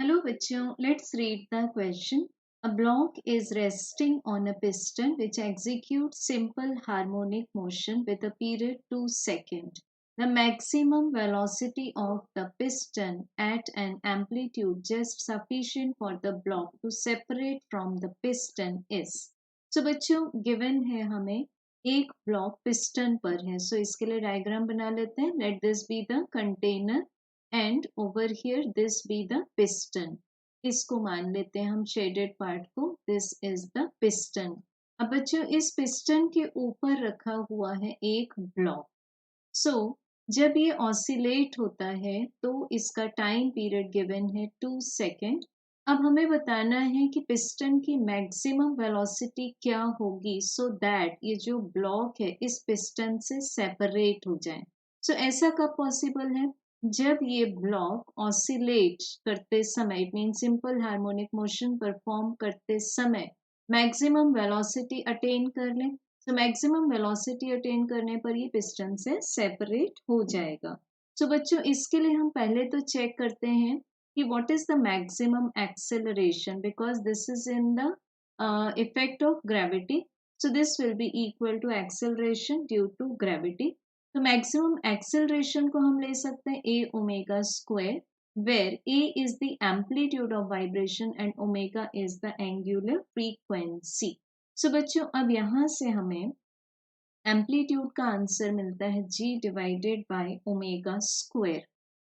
Hello bachcho, let's read the question. A block is resting on a piston which executes simple harmonic motion with a period 2 seconds. The maximum velocity of the piston at an amplitude just sufficient for the block to separate from the piston is. So बच्चों given है हमें एक block piston पर है, so इसके लिए diagram बना लेते हैं. Let this be the container and over here this be the piston. इसको मान लेते हैं हम शेडेड पार्ट को. This is the piston. अब बच्चों इस पिस्टन के ऊपर रखा हुआ है एक ब्लॉक. सो जब ये ऑसिलेट होता है तो इसका टाइम पीरियड गिवन है 2 सेकेंड. अब हमें बताना है कि पिस्टन की मैक्सिमम वेलोसिटी क्या होगी सो दैट ये जो ब्लॉक है इस पिस्टन से सेपरेट हो जाए. सो ऐसा कब पॉसिबल है? जब ये ब्लॉक ऑसिलेट करते समय, it mean simple harmonic motion perform करते समय मैक्सिमम वेलोसिटी अटेन कर ले. तो मैक्सिमम वेलोसिटी अटेन करने पर ये पिस्टन से सेपरेट हो जाएगा. सो बच्चों इसके लिए हम पहले तो चेक करते हैं कि what is the maximum acceleration, because this is in the effect of gravity. So this will be equal to acceleration due to gravity. तो मैक्सिमम एक्सेलरेशन को हम ले सकते हैं A omega square, where A is the amplitude of vibration and omega is the angular frequency. So बच्चों अब यहाँ से हमें एम्पलीट्यूड का आंसर मिलता है g divided by omega square.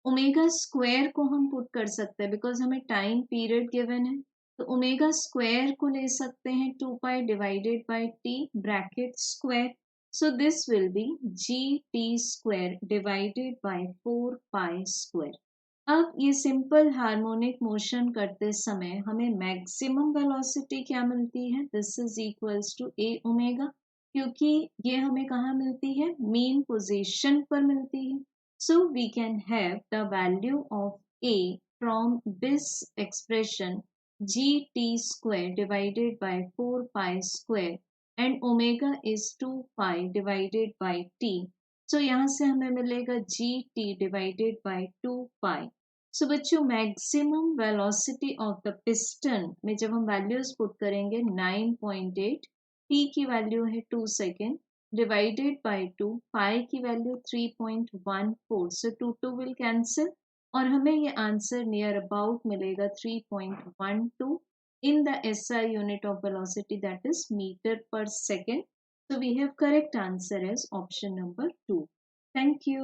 Omega square को हम पुट कर सकते हैं बिकॉज हमें टाइम पीरियड गिवन है. तो ओमेगा स्क्वायर को ले सकते हैं 2 pi divided bye t bracket square. So this will B ji T square divided by 4 pi square. अब ये सिंपल हार्मोनिक मोशन करते समय हमें मैक्सिमम वेलोसिटी क्या मिलती है? This is equals to a omega, क्योंकि ये हमें कहाँ मिलती है? मीन पोजीशन पर मिलती है. So we can have the value of A from this expression G T square divided by 4 pi square and omega is 2 pi divided by T. So यहाँ से हमें मिलेगा G T divided by 2 pi. So बच्चों maximum velocity of the piston में जब हम values put करेंगे 9.8, T की वैल्यू है 2 सेकेंड डिवाइडेड बाय 2, पाई की वैल्यू 3.14. सो 2 विल कैंसिल और हमें ये आंसर नियर अबाउट मिलेगा 3.12 in the SI unit of velocity, that is meter per second. So we have correct answer as option number 2. Thank you.